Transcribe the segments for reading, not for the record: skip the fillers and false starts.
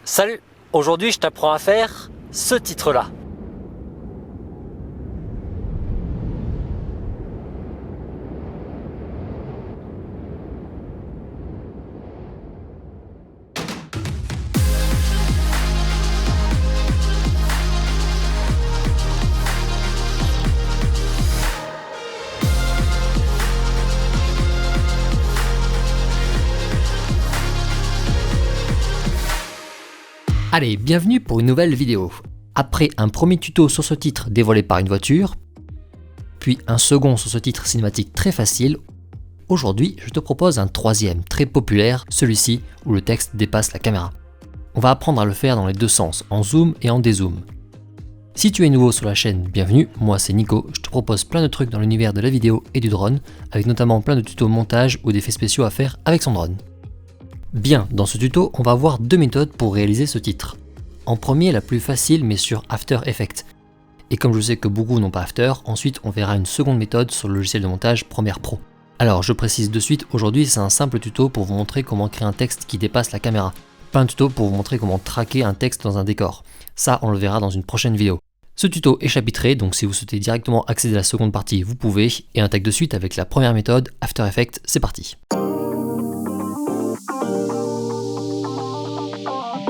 Salut! Aujourd'hui je t'apprends à faire ce titre-là. Allez, bienvenue pour une nouvelle vidéo. Après un premier tuto sur ce titre dévoilé par une voiture, puis un second sur ce titre cinématique très facile, aujourd'hui je te propose un troisième très populaire, celui-ci où le texte dépasse la caméra. On va apprendre à le faire dans les deux sens, en zoom et en dézoom. Si tu es nouveau sur la chaîne, bienvenue, moi c'est Nico, je te propose plein de trucs dans l'univers de la vidéo et du drone, avec notamment plein de tutos montage ou d'effets spéciaux à faire avec son drone. Bien, dans ce tuto, on va voir deux méthodes pour réaliser ce titre. En premier, la plus facile, mais sur After Effects. Et comme je sais que beaucoup n'ont pas After, ensuite on verra une seconde méthode sur le logiciel de montage Premiere Pro. Alors je précise de suite, aujourd'hui c'est un simple tuto pour vous montrer comment créer un texte qui dépasse la caméra. Pas un tuto pour vous montrer comment traquer un texte dans un décor. Ça, on le verra dans une prochaine vidéo. Ce tuto est chapitré, donc si vous souhaitez directement accéder à la seconde partie, vous pouvez. Et on attaque de suite avec la première méthode, After Effects, c'est parti.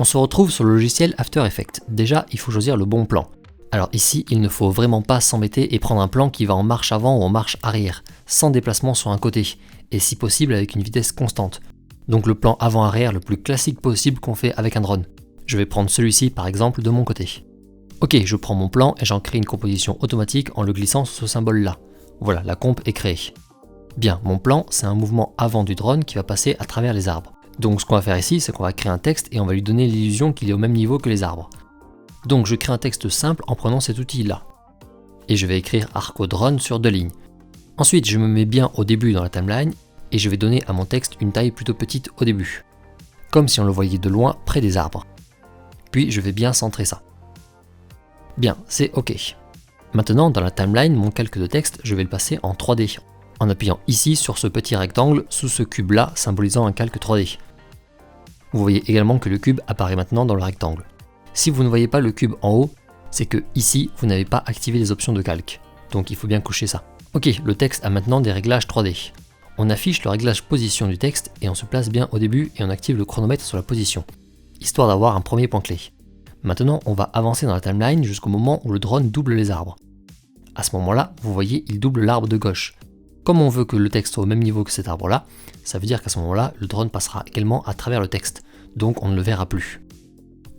On se retrouve sur le logiciel After Effects. Déjà, il faut choisir le bon plan. Alors ici, il ne faut vraiment pas s'embêter et prendre un plan qui va en marche avant ou en marche arrière, sans déplacement sur un côté, et si possible avec une vitesse constante. Donc le plan avant-arrière le plus classique possible qu'on fait avec un drone. Je vais prendre celui-ci par exemple de mon côté. Ok, je prends mon plan et j'en crée une composition automatique en le glissant sur ce symbole-là. Voilà, la comp est créée. Bien, mon plan, c'est un mouvement avant du drone qui va passer à travers les arbres. Donc ce qu'on va faire ici, c'est qu'on va créer un texte et on va lui donner l'illusion qu'il est au même niveau que les arbres. Donc je crée un texte simple en prenant cet outil-là. Et je vais écrire Arco Drone sur deux lignes. Ensuite, je me mets bien au début dans la timeline et je vais donner à mon texte une taille plutôt petite au début. Comme si on le voyait de loin près des arbres. Puis je vais bien centrer ça. Bien, c'est OK. Maintenant, dans la timeline, mon calque de texte, je vais le passer en 3D. En appuyant ici sur ce petit rectangle sous ce cube là symbolisant un calque 3D. Vous voyez également que le cube apparaît maintenant dans le rectangle. Si vous ne voyez pas le cube en haut, c'est que ici vous n'avez pas activé les options de calque, donc il faut bien cocher ça. Ok, le texte a maintenant des réglages 3D. On affiche le réglage position du texte et on se place bien au début et on active le chronomètre sur la position, histoire d'avoir un premier point clé. Maintenant on va avancer dans la timeline jusqu'au moment où le drone double les arbres. À ce moment-là, vous voyez, il double l'arbre de gauche. Comme on veut que le texte soit au même niveau que cet arbre-là, ça veut dire qu'à ce moment-là, le drone passera également à travers le texte, donc on ne le verra plus.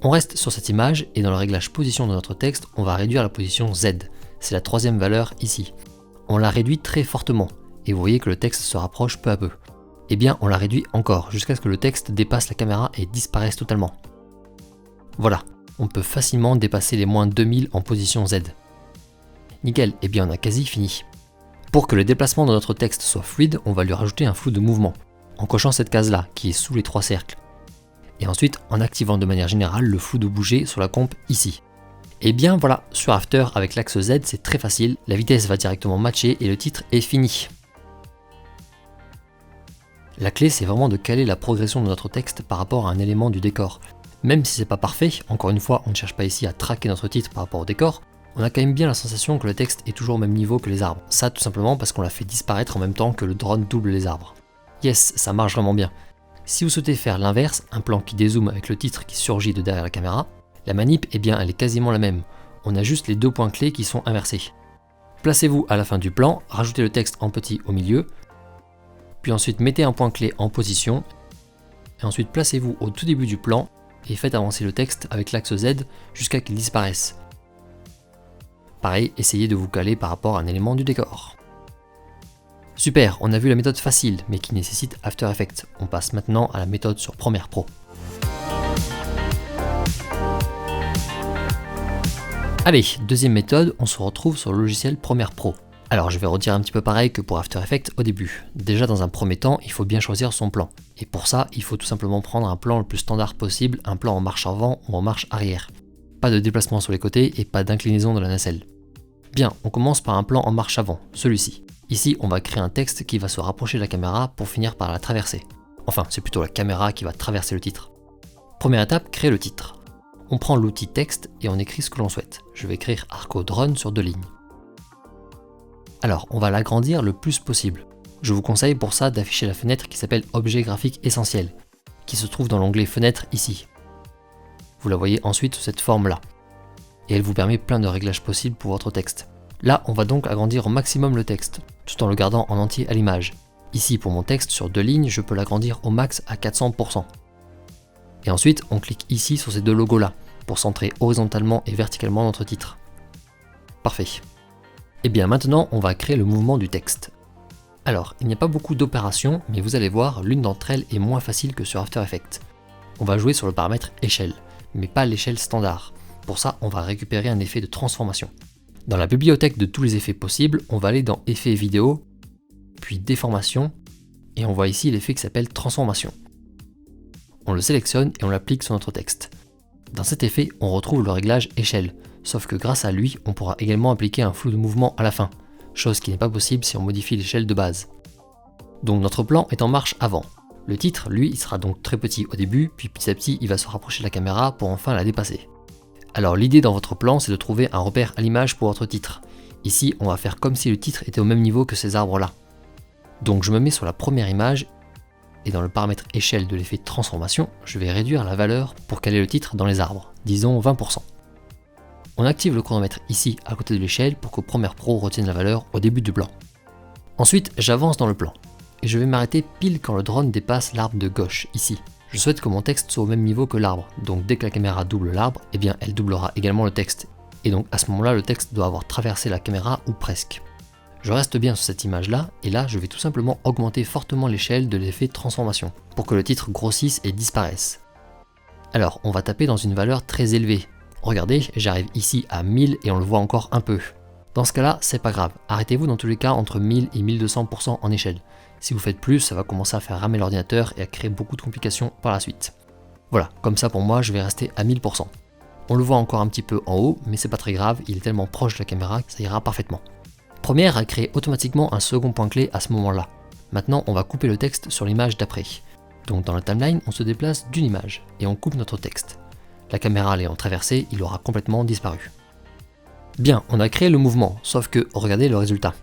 On reste sur cette image et dans le réglage position de notre texte, on va réduire la position Z, c'est la troisième valeur ici. On la réduit très fortement, et vous voyez que le texte se rapproche peu à peu. Eh bien, on la réduit encore, jusqu'à ce que le texte dépasse la caméra et disparaisse totalement. Voilà, on peut facilement dépasser les moins 2000 en position Z. Nickel, eh bien on a quasi fini. Pour que le déplacement de notre texte soit fluide, on va lui rajouter un flou de mouvement, en cochant cette case-là, qui est sous les trois cercles. Et ensuite, en activant de manière générale le flou de bouger sur la comp ici. Et bien voilà, sur After, avec l'axe Z, c'est très facile, la vitesse va directement matcher et le titre est fini. La clé, c'est vraiment de caler la progression de notre texte par rapport à un élément du décor. Même si c'est pas parfait, encore une fois, on ne cherche pas ici à traquer notre titre par rapport au décor, on a quand même bien la sensation que le texte est toujours au même niveau que les arbres. Ça tout simplement parce qu'on l'a fait disparaître en même temps que le drone double les arbres. Yes, ça marche vraiment bien. Si vous souhaitez faire l'inverse, un plan qui dézoome avec le titre qui surgit de derrière la caméra, la manip, eh bien elle est quasiment la même. On a juste les deux points clés qui sont inversés. Placez-vous à la fin du plan, rajoutez le texte en petit au milieu, puis ensuite mettez un point clé en position, et ensuite placez-vous au tout début du plan et faites avancer le texte avec l'axe Z jusqu'à qu'il disparaisse. Pareil, essayez de vous caler par rapport à un élément du décor. Super, on a vu la méthode facile, mais qui nécessite After Effects. On passe maintenant à la méthode sur Premiere Pro. Allez, deuxième méthode, on se retrouve sur le logiciel Premiere Pro. Alors je vais redire un petit peu pareil que pour After Effects au début. Déjà dans un premier temps, il faut bien choisir son plan. Et pour ça, il faut tout simplement prendre un plan le plus standard possible, un plan en marche avant ou en marche arrière. Pas de déplacement sur les côtés et pas d'inclinaison de la nacelle. Bien, on commence par un plan en marche avant, celui-ci. Ici, on va créer un texte qui va se rapprocher de la caméra pour finir par la traverser. Enfin, c'est plutôt la caméra qui va traverser le titre. Première étape, créer le titre. On prend l'outil texte et on écrit ce que l'on souhaite. Je vais écrire Arco Drone sur 2 lignes. Alors, on va l'agrandir le plus possible. Je vous conseille pour ça d'afficher la fenêtre qui s'appelle Objet graphique essentiel, qui se trouve dans l'onglet Fenêtre ici. Vous la voyez ensuite sous cette forme-là. Et elle vous permet plein de réglages possibles pour votre texte. Là, on va donc agrandir au maximum le texte, tout en le gardant en entier à l'image. Ici, pour mon texte sur 2 lignes, je peux l'agrandir au max à 400%. Et ensuite, on clique ici sur ces 2 logos-là, pour centrer horizontalement et verticalement notre titre. Parfait. Et bien maintenant, on va créer le mouvement du texte. Alors, il n'y a pas beaucoup d'opérations, mais vous allez voir, l'une d'entre elles est moins facile que sur After Effects. On va jouer sur le paramètre échelle, mais pas l'échelle standard. Pour ça, on va récupérer un effet de transformation. Dans la bibliothèque de tous les effets possibles, on va aller dans Effets vidéo, puis Déformation, et on voit ici l'effet qui s'appelle Transformation. On le sélectionne et on l'applique sur notre texte. Dans cet effet, on retrouve le réglage échelle, sauf que grâce à lui, on pourra également appliquer un flou de mouvement à la fin, chose qui n'est pas possible si on modifie l'échelle de base. Donc notre plan est en marche avant. Le titre, lui, il sera donc très petit au début, puis petit à petit, il va se rapprocher de la caméra pour enfin la dépasser. Alors l'idée dans votre plan, c'est de trouver un repère à l'image pour votre titre. Ici, on va faire comme si le titre était au même niveau que ces arbres-là. Donc je me mets sur la première image, et dans le paramètre échelle de l'effet transformation, je vais réduire la valeur pour caler le titre dans les arbres, disons 20%. On active le chronomètre ici à côté de l'échelle pour que Premiere Pro retienne la valeur au début du plan. Ensuite, j'avance dans le plan, et je vais m'arrêter pile quand le drone dépasse l'arbre de gauche, ici. Je souhaite que mon texte soit au même niveau que l'arbre, donc dès que la caméra double l'arbre, eh bien elle doublera également le texte, et donc à ce moment-là le texte doit avoir traversé la caméra ou presque. Je reste bien sur cette image-là, et là je vais tout simplement augmenter fortement l'échelle de l'effet de transformation, pour que le titre grossisse et disparaisse. Alors on va taper dans une valeur très élevée. Regardez, j'arrive ici à 1000 et on le voit encore un peu. Dans ce cas-là, c'est pas grave, arrêtez-vous dans tous les cas entre 1000 et 1200% en échelle. Si vous faites plus, ça va commencer à faire ramer l'ordinateur et à créer beaucoup de complications par la suite. Voilà, comme ça pour moi, je vais rester à 1000%. On le voit encore un petit peu en haut, mais c'est pas très grave, il est tellement proche de la caméra que ça ira parfaitement. Première a créé automatiquement un second point clé à ce moment-là. Maintenant, on va couper le texte sur l'image d'après. Donc dans la timeline, on se déplace d'une image et on coupe notre texte. La caméra l'ayant traversé, il aura complètement disparu. Bien, on a créé le mouvement, sauf que regardez le résultat.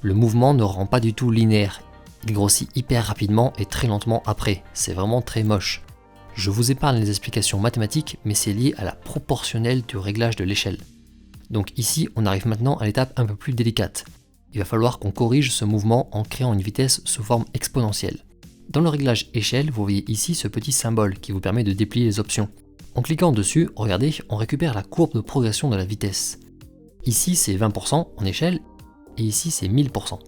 Le mouvement ne rend pas du tout linéaire. Il grossit hyper rapidement et très lentement après. C'est vraiment très moche. Je vous épargne les explications mathématiques, mais c'est lié à la proportionnelle du réglage de l'échelle. Donc ici, on arrive maintenant à l'étape un peu plus délicate. Il va falloir qu'on corrige ce mouvement en créant une vitesse sous forme exponentielle. Dans le réglage échelle, vous voyez ici ce petit symbole qui vous permet de déplier les options. En cliquant dessus, regardez, on récupère la courbe de progression de la vitesse. Ici, c'est 20% en échelle, et ici, c'est 1000%.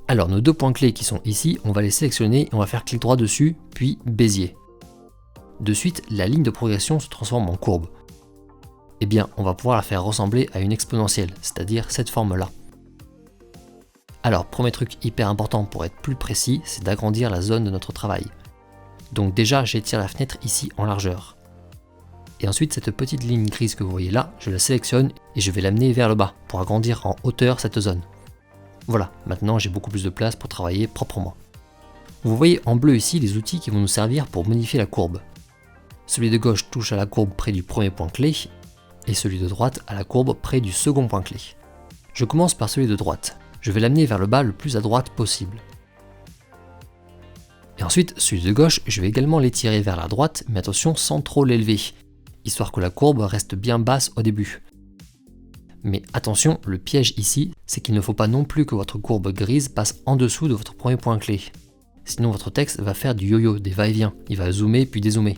Alors, nos deux points clés qui sont ici, on va les sélectionner et on va faire clic droit dessus, puis Bézier. De suite, la ligne de progression se transforme en courbe. Eh bien, on va pouvoir la faire ressembler à une exponentielle, c'est-à-dire cette forme-là. Alors, premier truc hyper important pour être plus précis, c'est d'agrandir la zone de notre travail. Donc déjà, j'étire la fenêtre ici en largeur. Et ensuite, cette petite ligne grise que vous voyez là, je la sélectionne et je vais l'amener vers le bas pour agrandir en hauteur cette zone. Voilà, maintenant j'ai beaucoup plus de place pour travailler proprement. Vous voyez en bleu ici les outils qui vont nous servir pour modifier la courbe. Celui de gauche touche à la courbe près du premier point clé, et celui de droite à la courbe près du second point clé. Je commence par celui de droite. Je vais l'amener vers le bas le plus à droite possible. Et ensuite, celui de gauche, je vais également l'étirer vers la droite, mais attention sans trop l'élever, histoire que la courbe reste bien basse au début. Mais attention, le piège ici, c'est qu'il ne faut pas non plus que votre courbe grise passe en dessous de votre premier point clé. Sinon votre texte va faire du yo-yo, des va-et-vient, il va zoomer puis dézoomer.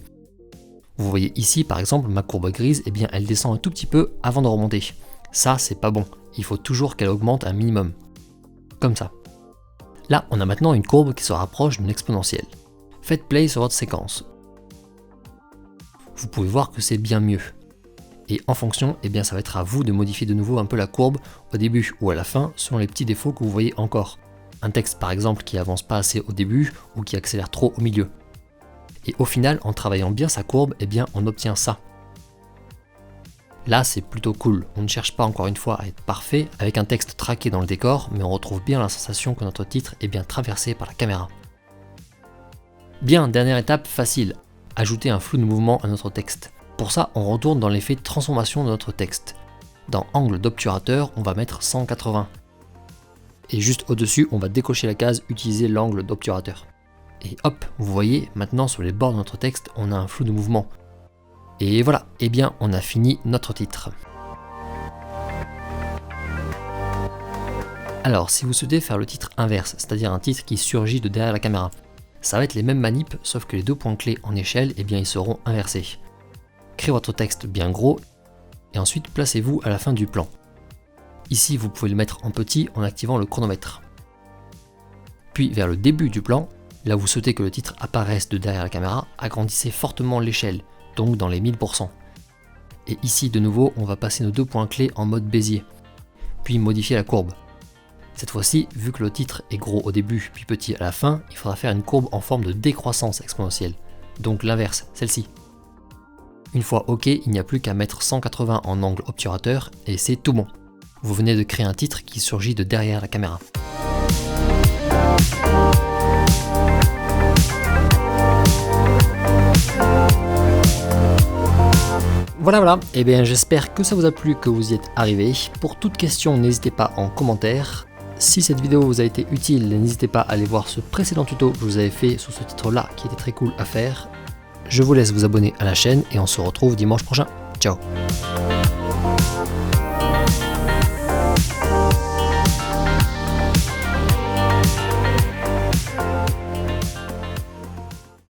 Vous voyez ici par exemple ma courbe grise, eh bien elle descend un tout petit peu avant de remonter. Ça c'est pas bon, il faut toujours qu'elle augmente un minimum. Comme ça. Là on a maintenant une courbe qui se rapproche d'une exponentielle. Faites play sur votre séquence. Vous pouvez voir que c'est bien mieux. Et en fonction, eh bien ça va être à vous de modifier de nouveau un peu la courbe au début ou à la fin selon les petits défauts que vous voyez encore. Un texte par exemple qui avance pas assez au début ou qui accélère trop au milieu. Et au final, en travaillant bien sa courbe, eh bien on obtient ça. Là c'est plutôt cool, on ne cherche pas encore une fois à être parfait avec un texte traqué dans le décor, mais on retrouve bien la sensation que notre titre est bien traversé par la caméra. Bien, dernière étape facile, ajouter un flou de mouvement à notre texte. Pour ça, on retourne dans l'effet transformation de notre texte. Dans angle d'obturateur, on va mettre 180. Et juste au-dessus, on va décocher la case utiliser l'angle d'obturateur. Et hop, vous voyez, maintenant sur les bords de notre texte, on a un flou de mouvement. Et voilà, eh bien on a fini notre titre. Alors, si vous souhaitez faire le titre inverse, c'est-à-dire un titre qui surgit de derrière la caméra, ça va être les mêmes manips, sauf que les 2 points clés en échelle, eh bien ils seront inversés. Créez votre texte bien gros, et ensuite placez-vous à la fin du plan. Ici, vous pouvez le mettre en petit en activant le chronomètre. Puis vers le début du plan, là où vous souhaitez que le titre apparaisse de derrière la caméra, agrandissez fortement l'échelle, donc dans les 1000%. Et ici, de nouveau, on va passer nos 2 points clés en mode Bézier, puis modifier la courbe. Cette fois-ci, vu que le titre est gros au début puis petit à la fin, il faudra faire une courbe en forme de décroissance exponentielle, donc l'inverse, celle-ci. Une fois OK, il n'y a plus qu'à mettre 180 en angle obturateur et c'est tout bon. Vous venez de créer un titre qui surgit de derrière la caméra. Voilà, et bien j'espère que ça vous a plu, que vous y êtes arrivé. Pour toute question, n'hésitez pas en commentaire. Si cette vidéo vous a été utile, n'hésitez pas à aller voir ce précédent tuto que je vous avais fait sous ce titre-là qui était très cool à faire. Je vous laisse vous abonner à la chaîne et on se retrouve dimanche prochain. Ciao!